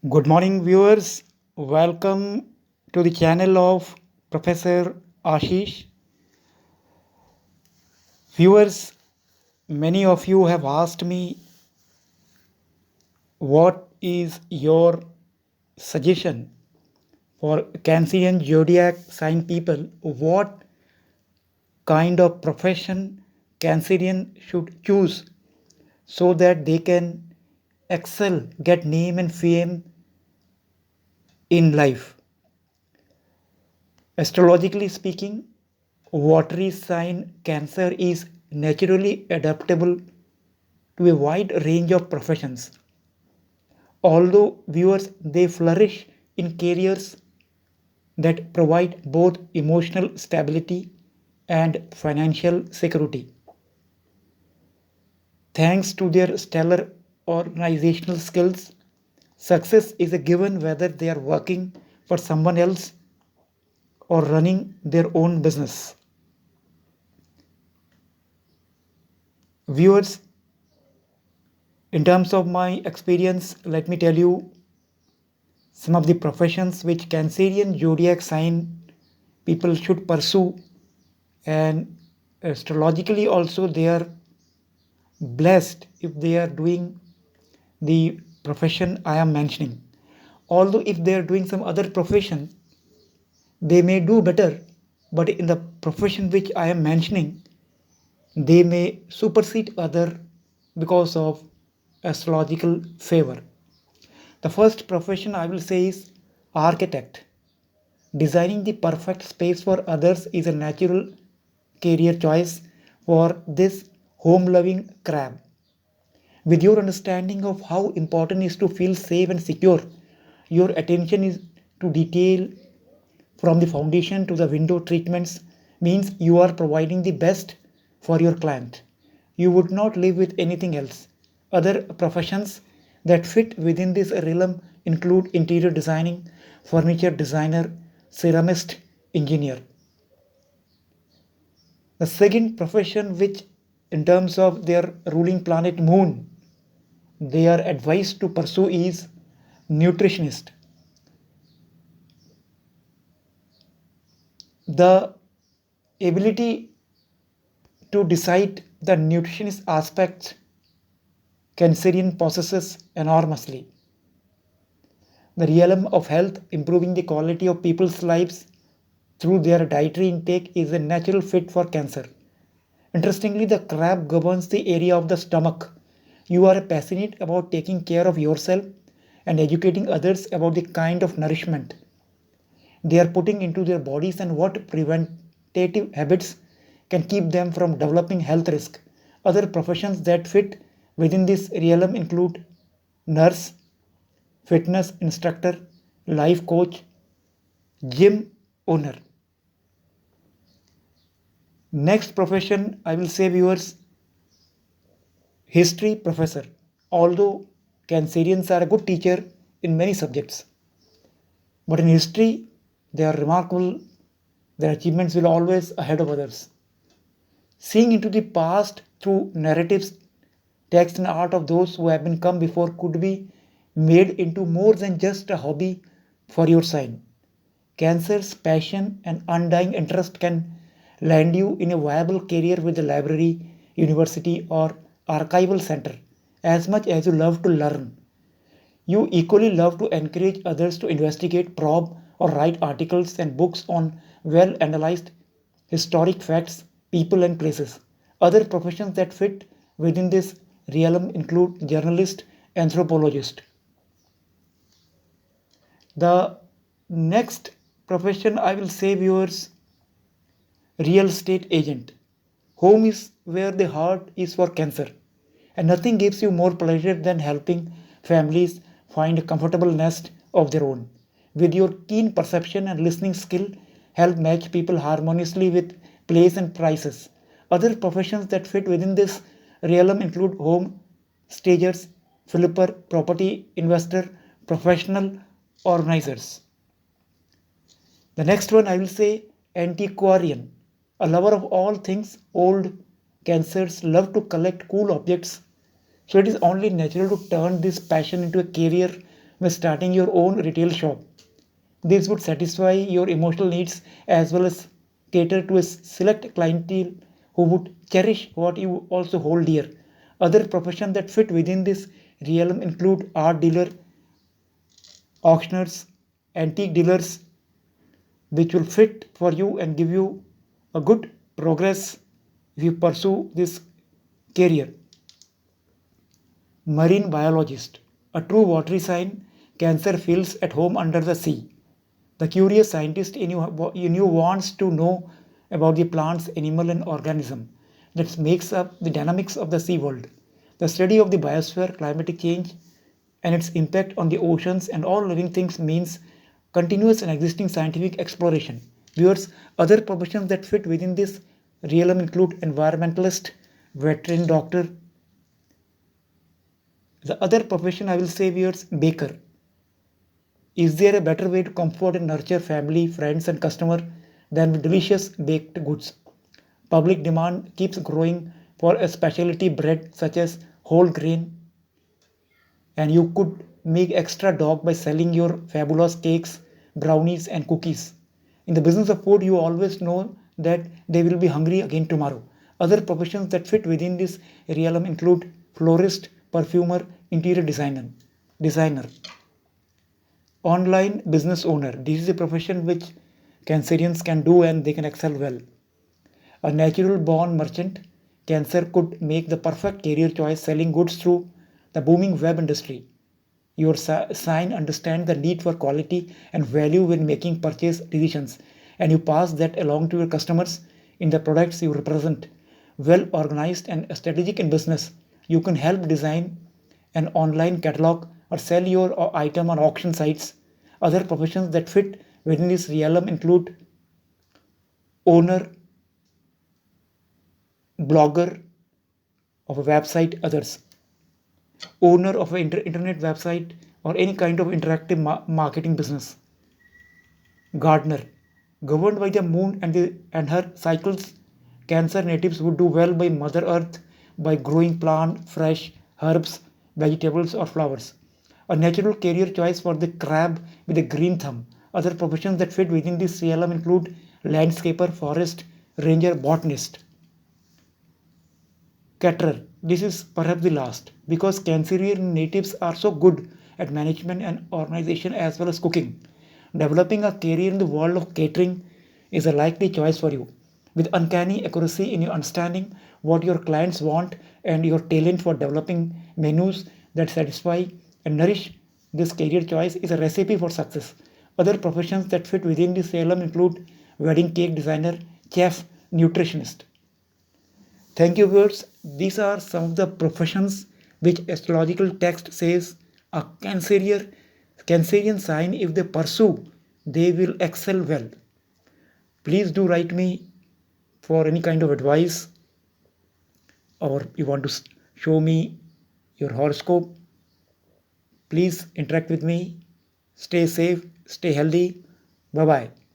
Good morning, viewers. Welcome to the channel of Professor Ashish. Viewers, many of you have asked me what is your suggestion for Cancerian zodiac sign people? What kind of profession Cancerian should choose so that they can excel, get name and fame in life? Astrologically speaking, watery sign Cancer is naturally adaptable to a wide range of professions. Although viewers they flourish in careers that provide both emotional stability and financial security. Thanks to their stellar organizational skills, success is a given whether they are working for someone else or running their own business. Viewers, in terms of my experience, let me tell you some of the professions which Cancerian zodiac sign people should pursue, and astrologically also they are blessed if they are doing the profession I am mentioning. Although if they are doing some other profession, they may do better, but in the profession which I am mentioning, they may supersede other because of astrological favor. The first profession I will say is architect. Designing the perfect space for others is a natural career choice for this home loving crab. With your understanding of how important it is to feel safe and secure, your attention is to detail from the foundation to the window treatments means you are providing the best for your client. You would not live with anything else. Other professions that fit within this realm include interior designing, furniture designer, ceramist, engineer. The second profession, which in terms of their ruling planet Moon, they are advised to pursue is nutritionist. The ability to decide the nutritionist aspects Cancerian possesses enormously. The realm of health, improving the quality of people's lives through their dietary intake, is a natural fit for Cancer. Interestingly, the crab governs the area of the stomach. You are passionate about taking care of yourself and educating others about the kind of nourishment they are putting into their bodies and what preventative habits can keep them from developing health risk. Other professions that fit within this realm include nurse, fitness instructor, life coach, gym owner. Next profession, I will say viewers, history professor. Although Cancerians are a good teacher in many subjects, but in history they are remarkable. Their achievements will always ahead of others. Seeing into the past through narratives, text and art of those who have been come before could be made into more than just a hobby for your sign. Cancer's passion and undying interest can land you in a viable career with a library, university, or archival center. As much as you love to learn, you equally love to encourage others to investigate, probe, or write articles and books on well analyzed historic facts, people, and places. Other professions that fit within this realm include journalist, anthropologist. The next profession I will say, viewers, real estate agent. Home is where the heart is for Cancer, and nothing gives you more pleasure than helping families find a comfortable nest of their own. With your keen perception and listening skill, help match people harmoniously with place and prices. Other professions that fit within this realm include home stagers, flipper, property investor, professional organizers. The next one I will say antiquarian. A lover of all things old, Cancers love to collect cool objects, so it is only natural to turn this passion into a career when starting your own retail shop. This would satisfy your emotional needs as well as cater to a select clientele who would cherish what you also hold dear. Other professions that fit within this realm include art dealer, auctioneers, antique dealers, which will fit for you and give you a good progress if you pursue this career. Marine biologist, a true watery sign, Cancer feels at home under the sea. The curious scientist in you wants to know about the plants, animal, and organism that makes up the dynamics of the sea world. The study of the biosphere, climatic change, and its impact on the oceans and all living things means continuous and existing scientific exploration. Viewers, other professions that fit within this realm include environmentalist, veterinary doctor. The other profession I will say, viewers, baker. Is there a better way to comfort and nurture family, friends, and customer than with delicious baked goods? Public demand keeps growing for a specialty bread such as whole grain, and you could make extra dog by selling your fabulous cakes, brownies, and cookies. In the business of food, you always know that they will be hungry again tomorrow. Other professions that fit within this realm include florist, perfumer, interior designer, online business owner. This is a profession which Cancerians can do and they can excel well. A natural born merchant, Cancer could make the perfect career choice selling goods through the booming web industry. Your sign understands the need for quality and value when making purchase decisions, and you pass that along to your customers in the products you represent. Well organized and strategic in business, you can help design an online catalog or sell your item on auction sites. Other professions that fit within this realm include owner, blogger of a website, others, owner of an internet website or any kind of interactive marketing business, gardener, governed by the moon and her cycles. Cancer natives would do well by Mother Earth by growing plant, fresh herbs, vegetables, or flowers. A natural career choice for the crab with a green thumb. Other professions that fit within this realm include landscaper, forest ranger, botanist, caterer. This is perhaps the last because Cancerian natives are so good at management and organization as well as cooking. Developing a career in the world of catering is a likely choice for you. With uncanny accuracy in your understanding what your clients want and your talent for developing menus that satisfy and nourish, this career choice is a recipe for success. Other professions that fit within this realm include wedding cake designer, chef, nutritionist. Thank you, viewers. These are some of the professions which astrological text says a Cancerian sign, if they pursue, they will excel well. Please do write me for any kind of advice or you want to show me your horoscope. Please interact with me. Stay safe, stay healthy. Bye bye.